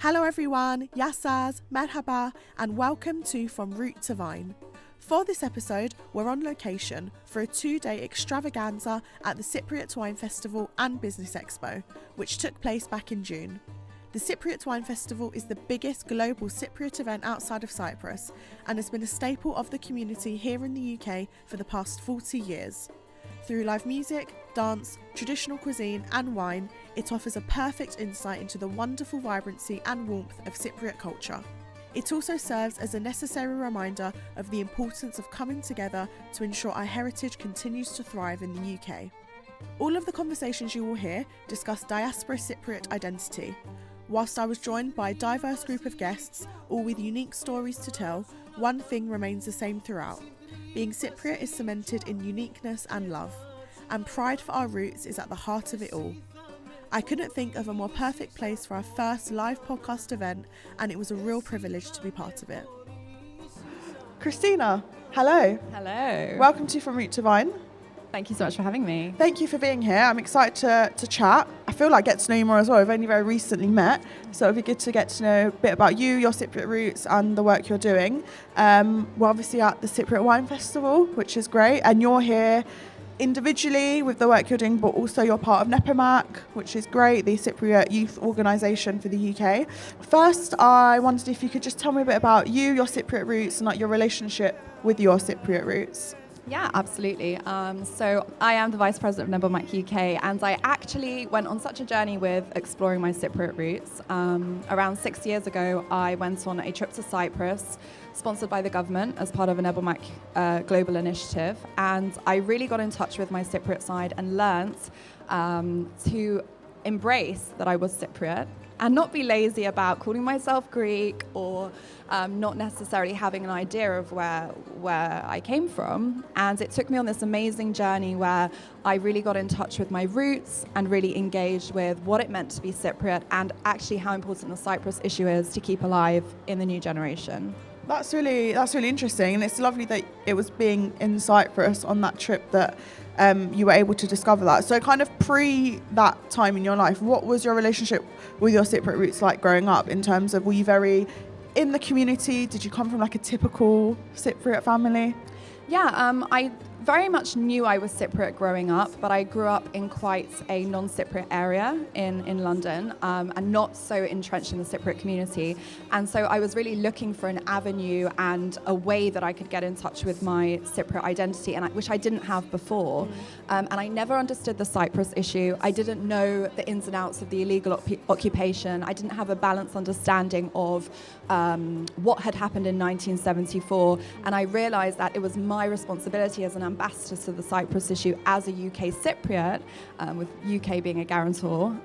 Hello everyone, yassas, merhaba, and welcome to From Root to Vine. For this episode, we're on location for a 2-day extravaganza at the Cypriot Twine Festival and Business Expo, which took place back in June. The Cypriot Twine Festival is the biggest global Cypriot event outside of Cyprus and has been a staple of the community here in the UK for the past 40 years. Through live music, dance, traditional cuisine and wine, it offers a perfect insight into the wonderful vibrancy and warmth of Cypriot culture. It also serves as a necessary reminder of the importance of coming together to ensure our heritage continues to thrive in the UK. All of the conversations you will hear discuss diaspora Cypriot identity. Whilst I was joined by a diverse group of guests, all with unique stories to tell, one thing remains the same throughout. Being Cypriot is cemented in uniqueness and love, and pride for our roots is at the heart of it all. I couldn't think of a more perfect place for our first live podcast event, and it was a real privilege to be part of it. Christina, hello. Hello. Welcome to From Root to Vine. Thank you so much for having me. Thank you for being here. I'm excited to chat. I feel like get to know you more as well. We've only very recently met, so it'd be good to get to know a bit about you, your Cypriot roots, and the work you're doing. We're obviously at the Cypriot Wine Festival, which is great, and you're here individually with the work you're doing, but also you're part of NEPOMAK, which is great, the Cypriot youth organisation for the UK. First, I wondered if you could just tell me a bit about you, your Cypriot roots, and like your relationship with your Cypriot roots. Yeah, absolutely. So I am the Vice-President of NEPOMAK UK, and I actually went on such a journey with exploring my Cypriot roots. Around 6 years ago, I went on a trip to Cyprus, sponsored by the government as part of a NEPOMAK global initiative, and I really got in touch with my Cypriot side and learnt to embrace that I was Cypriot and not be lazy about calling myself Greek or not necessarily having an idea of where I came from. And it took me on this amazing journey where I really got in touch with my roots and really engaged with what it meant to be Cypriot and actually how important the Cyprus issue is to keep alive in the new generation. That's really interesting, and it's lovely that it was being in Cyprus on that trip that you were able to discover that. So kind of pre that time in your life, what was your relationship with your Cypriot roots like growing up, in terms of, were you very in the community? Did you come from like a typical Cypriot family? Yeah, I very much knew I was Cypriot growing up, but I grew up in quite a non-Cypriot area in London, and not so entrenched in the Cypriot community. And so I was really looking for an avenue and a way that I could get in touch with my Cypriot identity, which I didn't have before. And I never understood the Cyprus issue. I didn't know the ins and outs of the illegal occupation. I didn't have a balanced understanding of what had happened in 1974. And I realized that it was my responsibility as an ambassador to the Cyprus issue as a UK Cypriot, with UK being a guarantor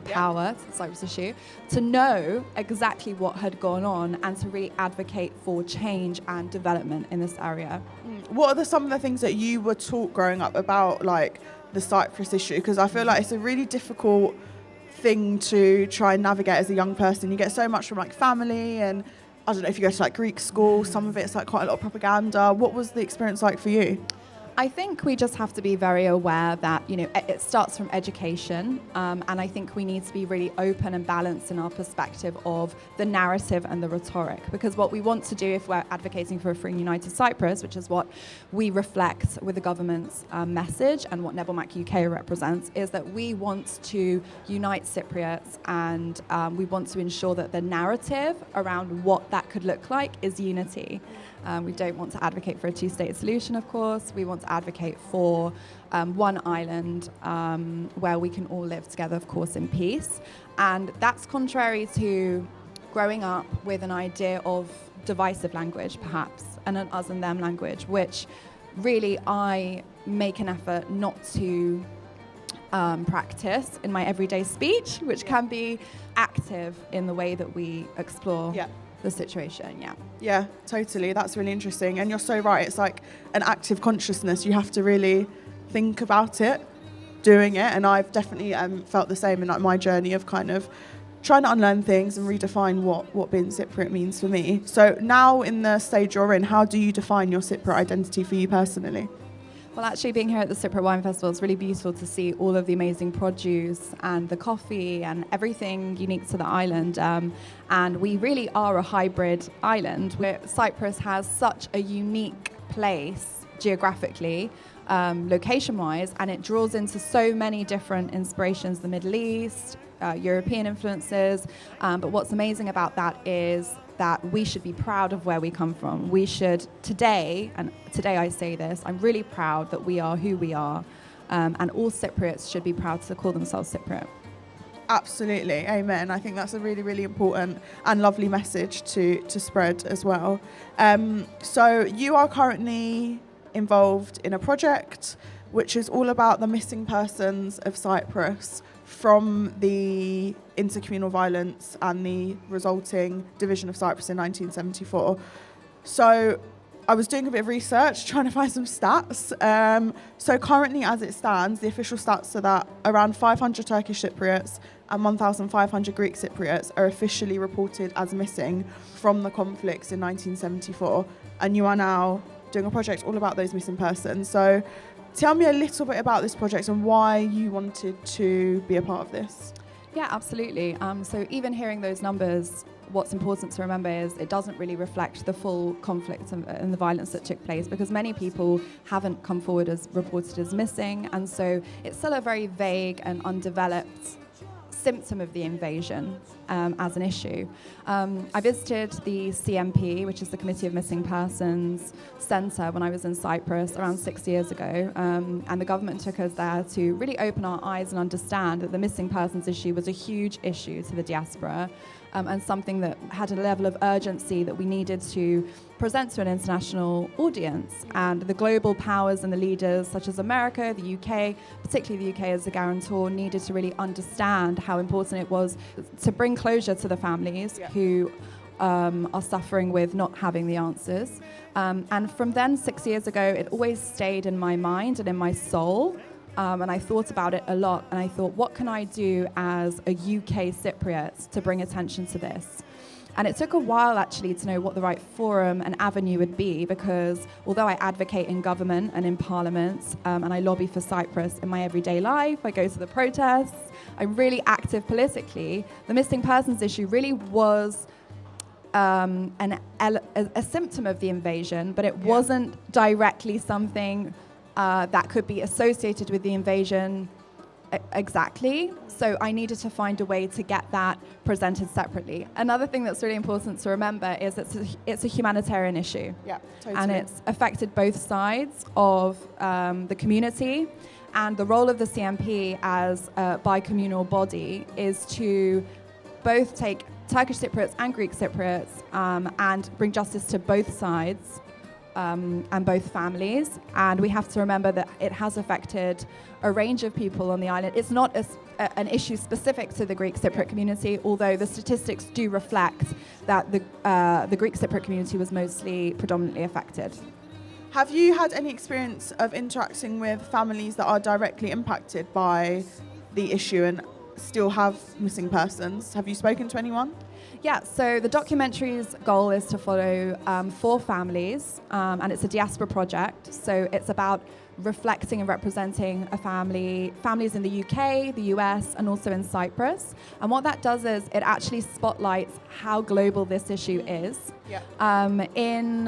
power to the Cyprus issue, to know exactly what had gone on and to really advocate for change and development in this area. What are some of the things that you were taught growing up about like the Cyprus issue? Because I feel like it's a really difficult thing to try and navigate as a young person. You get so much from like family, and I don't know if you go to like Greek school, some of it's like quite a lot of propaganda. What was the experience like for you? I think we just have to be very aware that, it starts from education, and I think we need to be really open and balanced in our perspective of the narrative and the rhetoric, because what we want to do if we're advocating for a free and united Cyprus, which is what we reflect with the government's message and what NEPOMAK UK represents, is that we want to unite Cypriots, and we want to ensure that the narrative around what that could look like is unity. We don't want to advocate for a two-state solution, of course. We want to advocate for one island where we can all live together, of course, in peace. And that's contrary to growing up with an idea of divisive language, perhaps, and an us and them language, which really I make an effort not to practice in my everyday speech, which can be active in the way that we explore the situation. Yeah, totally. That's really interesting, and you're so right. It's like an active consciousness. You have to really think about it, doing it, and I've definitely felt the same in like my journey of kind of trying to unlearn things and redefine what being Cypriot means for me. So now in the stage you're in, how do you define your Cypriot identity for you personally? Well, actually being here at the Cypriot Wine Festival, it's really beautiful to see all of the amazing produce and the coffee and everything unique to the island. And we really are a hybrid island, where Cyprus has such a unique place geographically, location-wise, and it draws into so many different inspirations, the Middle East, European influences. But what's amazing about that is that we should be proud of where we come from. We should today I say this, I'm really proud that we are who we are, and all Cypriots should be proud to call themselves Cypriot. Absolutely, amen. I think that's a really, really important and lovely message to spread as well. So you are currently involved in a project which is all about the missing persons of Cyprus from the intercommunal violence and the resulting division of Cyprus in 1974. So I was doing a bit of research, trying to find some stats. So currently, as it stands, the official stats are that around 500 Turkish Cypriots and 1,500 Greek Cypriots are officially reported as missing from the conflicts in 1974. And you are now doing a project all about those missing persons. So tell me a little bit about this project and why you wanted to be a part of this. Yeah, absolutely. So even hearing those numbers, what's important to remember is it doesn't really reflect the full conflict and the violence that took place, because many people haven't come forward as reported as missing, and so it's still a very vague and undeveloped symptom of the invasion as an issue. I visited the CMP, which is the Committee of Missing Persons Centre, when I was in Cyprus around 6 years ago, and the government took us there to really open our eyes and understand that the missing persons issue was a huge issue to the diaspora, and something that had a level of urgency that we needed to present to an international audience. And the global powers and the leaders, such as America, the UK, particularly the UK as a guarantor, needed to really understand how important it was to bring closure to the families who are suffering with not having the answers. And from then, 6 years ago, it always stayed in my mind and in my soul. And I thought about it a lot, and I thought, what can I do as a UK Cypriot to bring attention to this? And it took a while actually to know what the right forum and avenue would be, because although I advocate in government and in parliament, and I lobby for Cyprus in my everyday life, I go to the protests, I'm really active politically, the missing persons issue really was a symptom of the invasion, but it wasn't directly something that could be associated with the invasion exactly. So I needed to find a way to get that presented separately. Another thing that's really important to remember is that it's a humanitarian issue. Yeah, totally. And it's affected both sides of the community. And the role of the CMP as a bi-communal body is to both take Turkish Cypriots and Greek Cypriots and bring justice to both sides. And both families, and we have to remember that it has affected a range of people on the island. It's not an issue specific to the Greek Cypriot community, although the statistics do reflect that the Greek Cypriot community was predominantly affected. Have you had any experience of interacting with families that are directly impacted by the issue and still have missing persons? Have you spoken to anyone? Yeah, so the documentary's goal is to follow 4 families, and it's a diaspora project. So it's about reflecting and representing families in the UK, the US, and also in Cyprus. And what that does is it actually spotlights how global this issue is. Yeah. In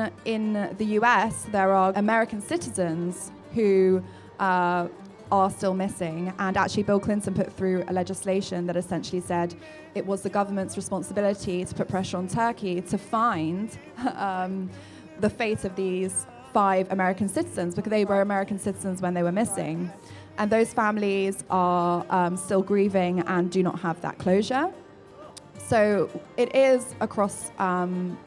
the US, there are American citizens who are still missing, and actually Bill Clinton put through a legislation that essentially said it was the government's responsibility to put pressure on Turkey to find the fate of these 5 American citizens, because they were American citizens when they were missing, and those families are still grieving and do not have that closure. So it is across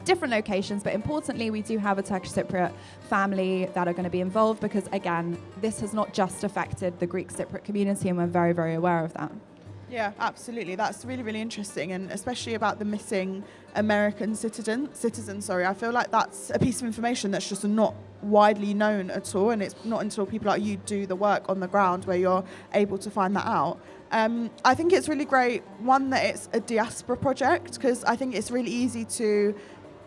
different locations, but importantly, we do have a Turkish Cypriot family that are going to be involved, because, again, this has not just affected the Greek Cypriot community, and we're very, very aware of that. Yeah, absolutely. That's really, really interesting, and especially about the missing American citizen. I feel like that's a piece of information that's just not widely known at all, and it's not until people like you do the work on the ground where you're able to find that out. I think it's really great, one, that it's a diaspora project, because I think it's really easy to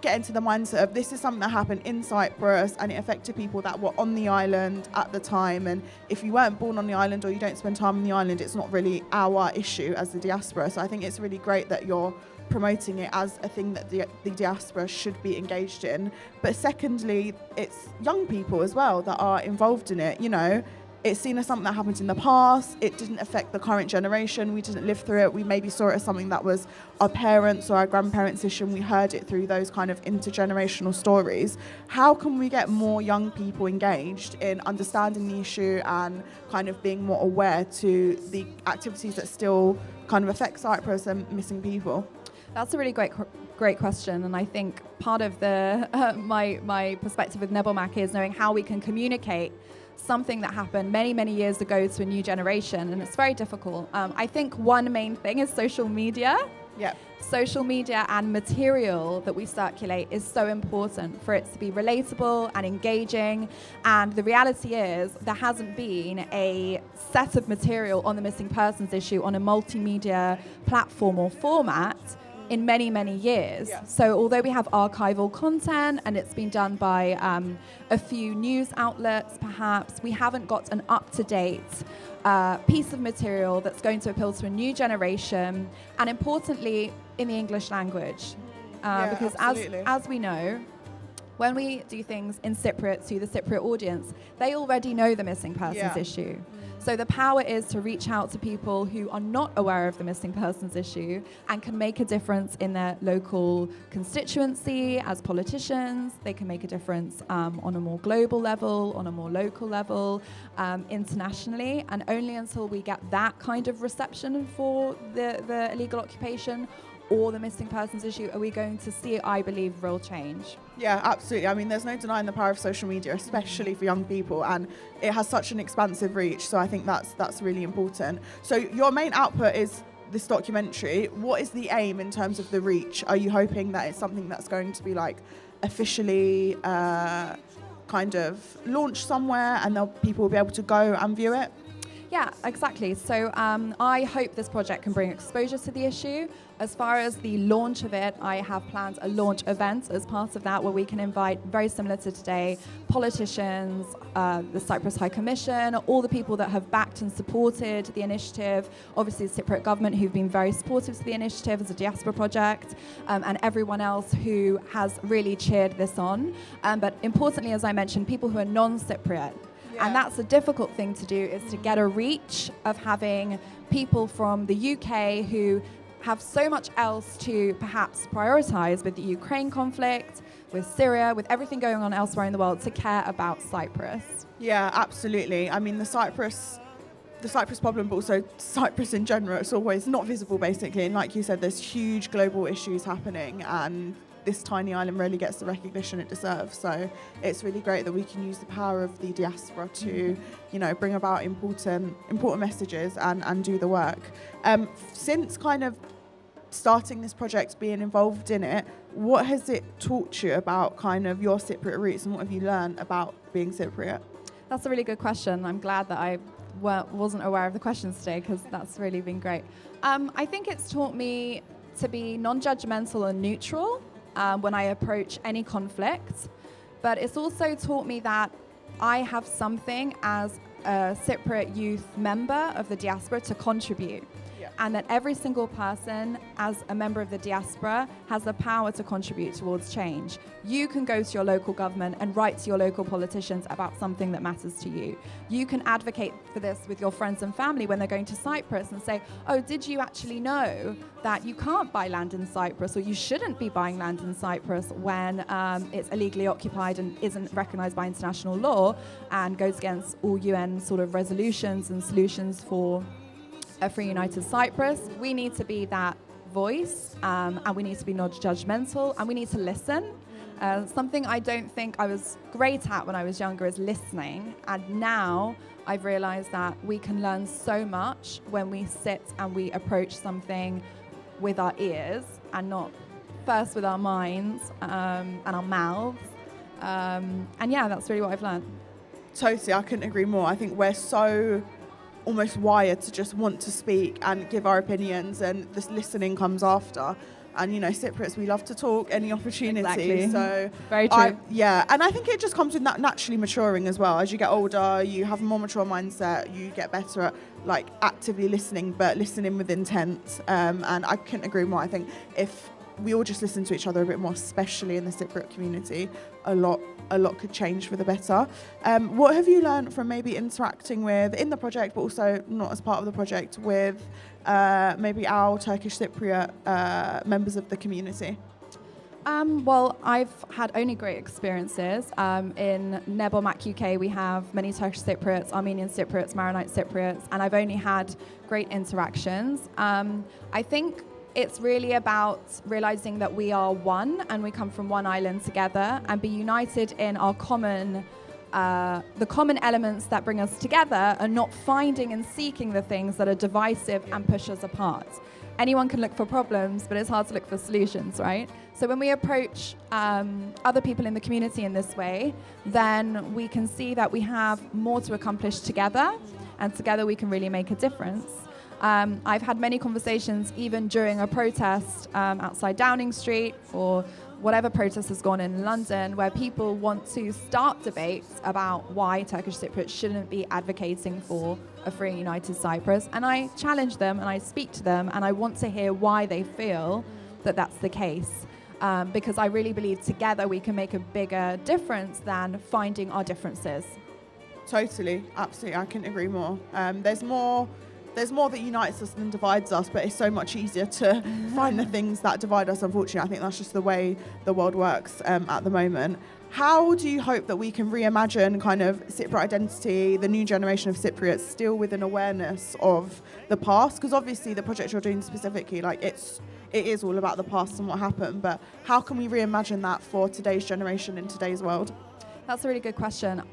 get into the mindset of this is something that happened in Cyprus and it affected people that were on the island at the time. And if you weren't born on the island or you don't spend time on the island, it's not really our issue as the diaspora. So I think it's really great that you're promoting it as a thing that the diaspora should be engaged in. But secondly, it's young people as well that are involved in it. You know, it's seen as something that happened in the past. It didn't affect the current generation. We didn't live through it. We maybe saw it as something that was our parents or our grandparents' issue, and we heard it through those kind of intergenerational stories. How can we get more young people engaged in understanding the issue and kind of being more aware to the activities that still kind of affect Cyprus and missing people? That's a really great question, and I think part of the my perspective with NEPOMAK is knowing how we can communicate something that happened many years ago to a new generation, and it's very difficult. I think one main thing is social media. Yeah. Social media and material that we circulate is so important for it to be relatable and engaging. And the reality is there hasn't been a set of material on the missing persons issue on a multimedia platform or format in many years. Yeah. So although we have archival content and it's been done by a few news outlets perhaps, we haven't got an up-to-date piece of material that's going to appeal to a new generation, and importantly in the English language. Because as we know, when we do things in Cypriot to the Cypriot audience, they already know the missing persons issue. So the power is to reach out to people who are not aware of the missing persons issue and can make a difference in their local constituency as politicians. They can make a difference on a more global level, on a more local level, internationally. And only until we get that kind of reception for the illegal occupation or the missing persons issue are we going to see, I believe, real change. Yeah, absolutely. I mean, there's no denying the power of social media, especially for young people, and it has such an expansive reach. So I think that's really important. So your main output is this documentary. What is the aim in terms of the reach? Are you hoping that it's something that's going to be like officially kind of launched somewhere and people will be able to go and view it? Yeah, exactly. So I hope this project can bring exposure to the issue. As far as the launch of it, I have planned a launch event as part of that where we can invite, very similar to today, politicians, the Cyprus High Commission, all the people that have backed and supported the initiative, obviously the Cypriot government who've been very supportive to the initiative as a diaspora project, and everyone else who has really cheered this on. But importantly, as I mentioned, people who are non-Cypriot. Yeah. And that's a difficult thing to do, is to get a reach of having people from the UK who have so much else to perhaps prioritize with the Ukraine conflict, with Syria, with everything going on elsewhere in the world, to care about Cyprus. Yeah, absolutely. I mean, the Cyprus problem, but also Cyprus in general, it's always not visible, basically. And like you said, there's huge global issues happening, and this tiny island really gets the recognition it deserves. So it's really great that we can use the power of the diaspora to, you know, bring about important messages and do the work. Since kind of starting this project, being involved in it, what has it taught you about kind of your Cypriot roots, and what have you learned about being Cypriot? That's a really good question. I'm glad that I wasn't aware of the questions today, because that's really been great. I think it's taught me to be non-judgmental and neutral when I approach any conflict, but it's also taught me that I have something as a Cypriot youth member of the diaspora to contribute. And that every single person as a member of the diaspora has the power to contribute towards change. You can go to your local government and write to your local politicians about something that matters to you. You can advocate for this with your friends and family when they're going to Cyprus and say, oh, did you actually know that you can't buy land in Cyprus, or you shouldn't be buying land in Cyprus when it's illegally occupied and isn't recognised by international law and goes against all UN sort of resolutions and solutions for a free united Cyprus. We need to be that voice, and we need to be non-judgmental, and we need to listen. Something I don't think I was great at when I was younger is listening, and now I've realised that we can learn so much when we sit and we approach something with our ears and not first with our minds and our mouths. And yeah, that's really what I've learned. Totally, I couldn't agree more. I think we're so almost wired to just want to speak and give our opinions, and this listening comes after. and Cypriots, we love to talk any opportunity. Exactly. So very true. And I think it just comes with that naturally maturing as well. As you get older, you have a more mature mindset, you get better at like actively listening, but listening with intent. And I couldn't agree more. I think if we all just listen to each other a bit more, especially in the Cypriot community, a lot could change for the better. What have you learned from maybe interacting with, in the project, but also not as part of the project, with maybe our Turkish Cypriot members of the community? Well, I've had only great experiences. In NEPOMAK UK, we have many Turkish Cypriots, Armenian Cypriots, Maronite Cypriots, and I've only had great interactions. I think it's really about realizing that we are one and we come from one island together, and be united in our the common elements that bring us together, and not finding and seeking the things that are divisive and push us apart. Anyone can look for problems, but it's hard to look for solutions, right? So when we approach other people in the community in this way, then we can see that we have more to accomplish together, and together we can really make a difference. I've had many conversations even during a protest outside Downing Street, or whatever protest has gone in London, where people want to start debates about why Turkish Cypriots shouldn't be advocating for a free and united Cyprus. And I challenge them and I speak to them, and I want to hear why they feel that that's the case. Because I really believe together we can make a bigger difference than finding our differences. Totally, absolutely, I couldn't agree more. There's more that unites us than divides us, but it's so much easier to find the things that divide us, unfortunately. I think that's just the way the world works at the moment. How do you hope that we can reimagine kind of Cypriot identity, the new generation of Cypriots, still with an awareness of the past? Because obviously the project you're doing specifically, like it is all about the past and what happened, but how can we reimagine that for today's generation in today's world? That's a really good question.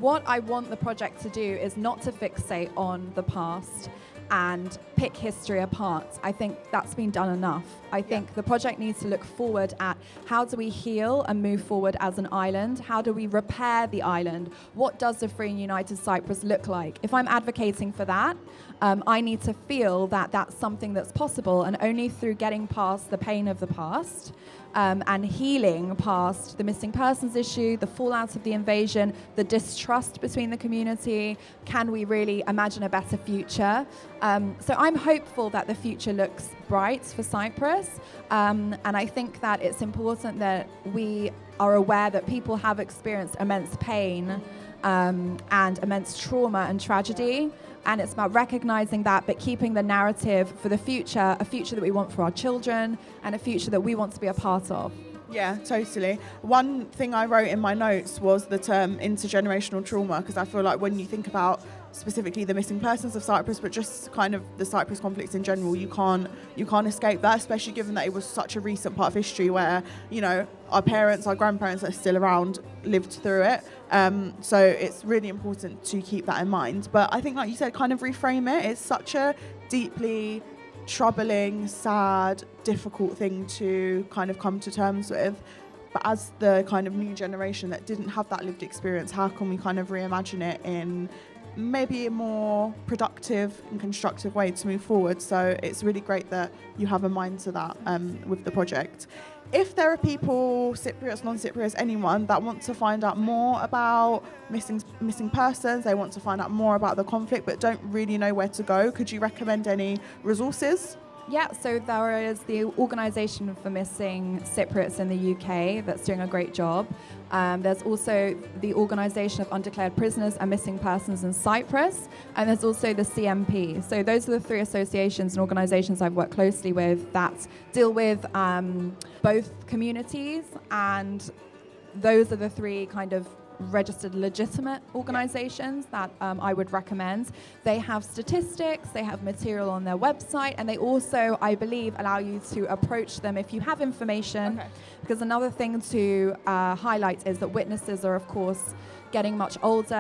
What I want the project to do is not to fixate on the past and pick history apart. I think that's been done enough. I think the project needs to look forward at how do we heal and move forward as an island? How do we repair the island? What does a free and united Cyprus look like? If I'm advocating for that, I need to feel that that's something that's possible, and only through getting past the pain of the past and healing past the missing persons issue, the fallout of the invasion, the distrust between the community, can we really imagine a better future. So I'm hopeful that the future looks bright for Cyprus, and I think that it's important that we are aware that people have experienced immense pain and immense trauma and tragedy, and it's about recognizing that, but keeping the narrative for the future, a future that we want for our children, and a future that we want to be a part of. Yeah, totally. One thing I wrote in my notes was the term intergenerational trauma, because I feel like when you think about specifically the missing persons of Cyprus, but just kind of the Cyprus conflicts in general, you can't escape that, especially given that it was such a recent part of history where, our parents, our grandparents that are still around lived through it. So it's really important to keep that in mind. But I think, like you said, kind of reframe it. It's such a deeply troubling, sad, difficult thing to kind of come to terms with. But as the kind of new generation that didn't have that lived experience, how can we kind of reimagine it in maybe a more productive and constructive way to move forward? So it's really great that you have a mind to that with the project. If there are people, Cypriots, non-Cypriots, anyone that want to find out more about missing persons, they want to find out more about the conflict but don't really know where to go, could you recommend any resources? Yeah, so there is the Organisation for Missing Cypriots in the UK that's doing a great job. There's also the Organisation of Undeclared Prisoners and Missing Persons in Cyprus, and there's also the CMP. So those are the three associations and organisations I've worked closely with that deal with both communities, and those are the three kind of registered legitimate organizations that I would recommend. They have statistics, they have material on their website, and they also, I believe, allow you to approach them if you have information. Okay. Because another thing to highlight is that witnesses are, of course, getting much older.